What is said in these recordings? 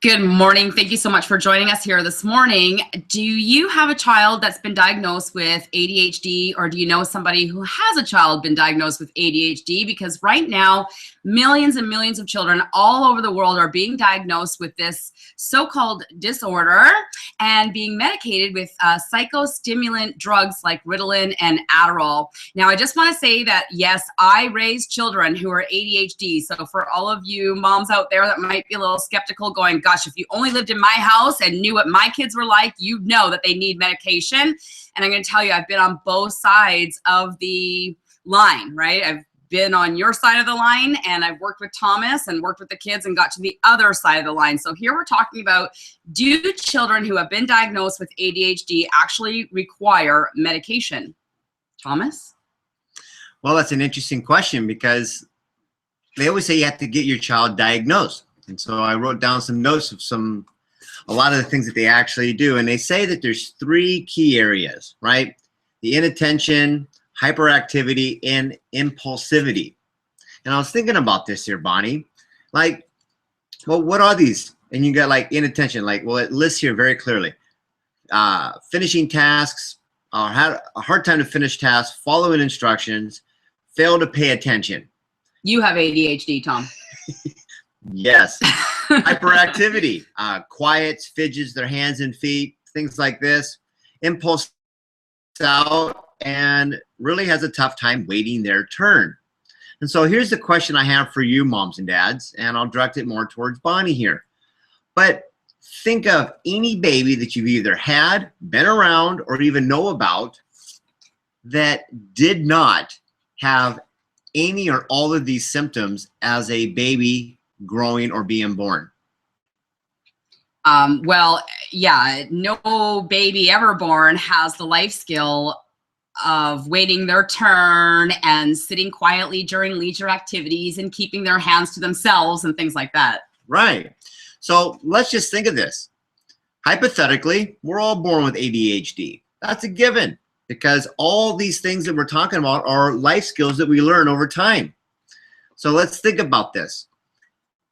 Good morning. Thank you so much for joining us here this morning. Do you have a child that's been diagnosed with ADHD, or do you know somebody who has a child been diagnosed with ADHD? Because right now, millions and millions of children all over the world are being diagnosed with this so-called disorder and being medicated with psychostimulant drugs like Ritalin and Adderall. Now, I just want to say that, yes, I raised children who are ADHD. So for all of you moms out there that might be a little skeptical going, gosh, if you only lived in my house and knew what my kids were like, you'd know that they need medication. And I'm going to tell you, I've been on both sides of the line, right? I've been on your side of the line, and I've worked with Thomas and worked with the kids and got to the other side of the line. So here we're talking about, do children who have been diagnosed with ADHD actually require medication? Thomas? Well, that's an interesting question, because they always say you have to get your child diagnosed. And so I wrote down some notes of a lot of the things that they actually do. And they say that there's 3 key areas, right? The inattention, hyperactivity, and impulsivity. And I was thinking about this here, Bonnie. Like, well, what are these? And you got like inattention, like, well, it lists here very clearly. Finishing tasks, had a hard time to finish tasks, following instructions, fail to pay attention. You have ADHD, Tom. Yes. Hyperactivity, quiets, fidgets their hands and feet, things like this. Impulse out and really has a tough time waiting their turn. And so here's the question I have for you, moms and dads, and I'll direct it more towards Bonnie here. But think of any baby that you've either had, been around, or even know about that did not have any or all of these symptoms as a baby growing or being born. Well, yeah, no baby ever born has the life skill of waiting their turn and sitting quietly during leisure activities and keeping their hands to themselves and things like that. Right. So let's just think of this. Hypothetically, we're all born with ADHD. That's a given, because all these things that we're talking about are life skills that we learn over time. So let's think about this.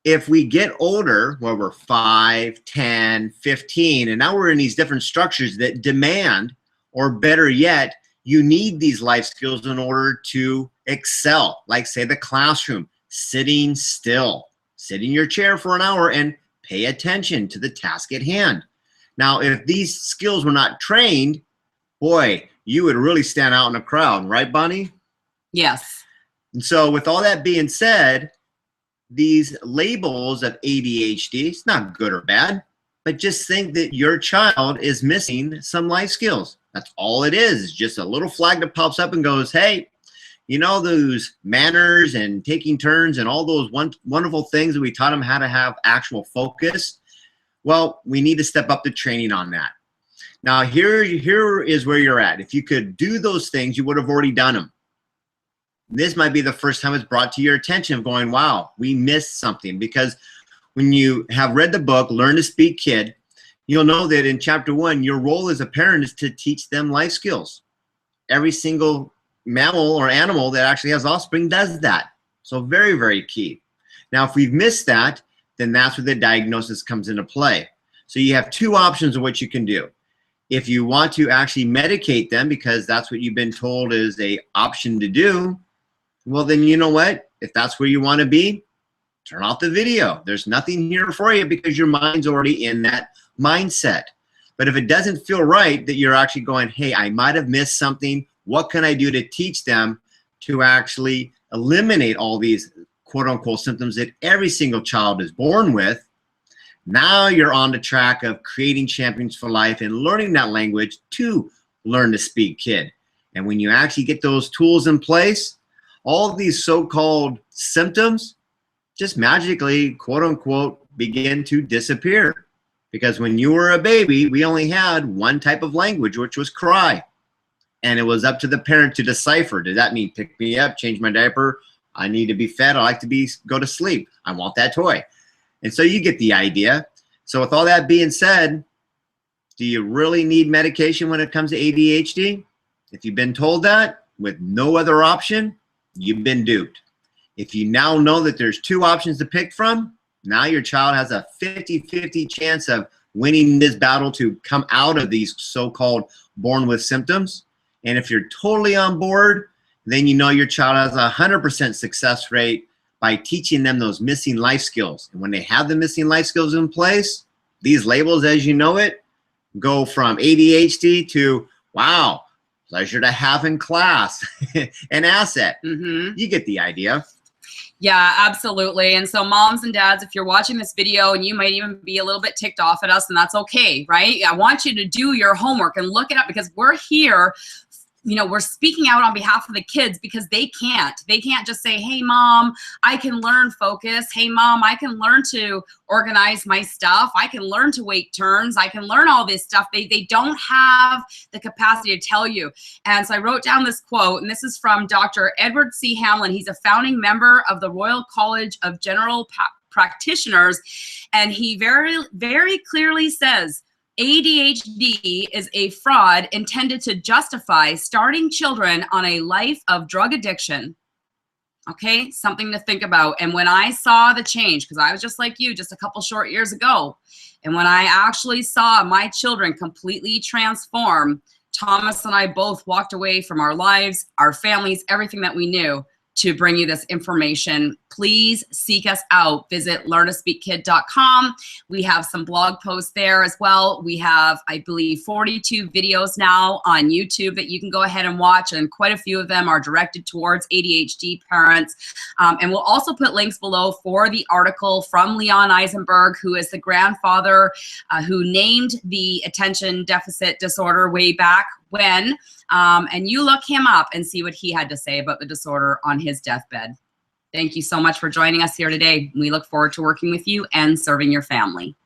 If we get older, well, we're 5, 10, 15, and now we're in these different structures that demand, or better yet, you need these life skills in order to excel. Like, say, the classroom, sitting still, sit in your chair for an hour and pay attention to the task at hand. Now, if these skills were not trained, boy, you would really stand out in a crowd, right, Bonnie? Yes. And so with all that being said, these labels of ADHD, it's not good or bad, but just think that your child is missing some life skills. That's all it is, just a little flag that pops up and goes, hey, you know, those manners and taking turns and all those wonderful things that we taught them how to have actual focus. Well, we need to step up the training on that. Now, here is where you're at. If you could do those things, you would have already done them. This might be the first time it's brought to your attention of going, wow, we missed something. Because when you have read the book, Learn to Speak Kid, you'll know that in chapter 1, your role as a parent is to teach them life skills. Every single mammal or animal that actually has offspring does that. So very, very key. Now, if we've missed that, then that's where the diagnosis comes into play. So you have 2 options of what you can do. If you want to actually medicate them, because that's what you've been told is an option to do, well, then you know what? If that's where you want to be, turn off the video. There's nothing here for you, because your mind's already in that mindset. But if it doesn't feel right that you're actually going, hey, I might have missed something, what can I do to teach them to actually eliminate all these quote unquote symptoms that every single child is born with? Now you're on the track of creating champions for life and learning that language to learn to speak kid. And when you actually get those tools in place, all of these so-called symptoms just magically, quote unquote, begin to disappear. Because when you were a baby, we only had one type of language, which was cry. And it was up to the parent to decipher. Did that mean pick me up, change my diaper? I need to be fed. I like to go to sleep. I want that toy. And so you get the idea. So with all that being said, do you really need medication when it comes to ADHD? If you've been told that with no other option, you've been duped. If you now know that there's 2 options to pick from, Now your child has a 50-50 chance of winning this battle to come out of these so-called born with symptoms. And if you're totally on board, then you know your child has a 100% success rate by teaching them those missing life skills. And when they have the missing life skills in place, these labels, as you know it, go from ADHD to, wow, pleasure to have in class, an asset. You get the idea. Yeah, absolutely. And so moms and dads, if you're watching this video and you might even be a little bit ticked off at us, and that's okay, right? I want you to do your homework and look it up, because we're here, you know, we're speaking out on behalf of the kids, because they can't just say, hey mom, I can learn focus. Hey mom, I can learn to organize my stuff. I can learn to wait turns. I can learn all this stuff. They don't have the capacity to tell you. And so I wrote down this quote, and this is from Dr. Edward C. Hamlin. He's a founding member of the Royal College of General Practitioners. And he very, very clearly says, ADHD is a fraud intended to justify starting children on a life of drug addiction. Okay, something to think about. And when I saw the change, because I was just like you, just a couple short years ago, and when I actually saw my children completely transform, Thomas and I both walked away from our lives, our families, everything that we knew, to bring you this information. Please seek us out. Visit learntospeakkid.com. We have some blog posts there as well. We have, I believe, 42 videos now on YouTube that you can go ahead and watch, and quite a few of them are directed towards ADHD parents. And we'll also put links below for the article from Leon Eisenberg, who is the grandfather who named the attention deficit disorder way back when. And you look him up and see what he had to say about the disorder on his deathbed. Thank you so much for joining us here today. We look forward to working with you and serving your family.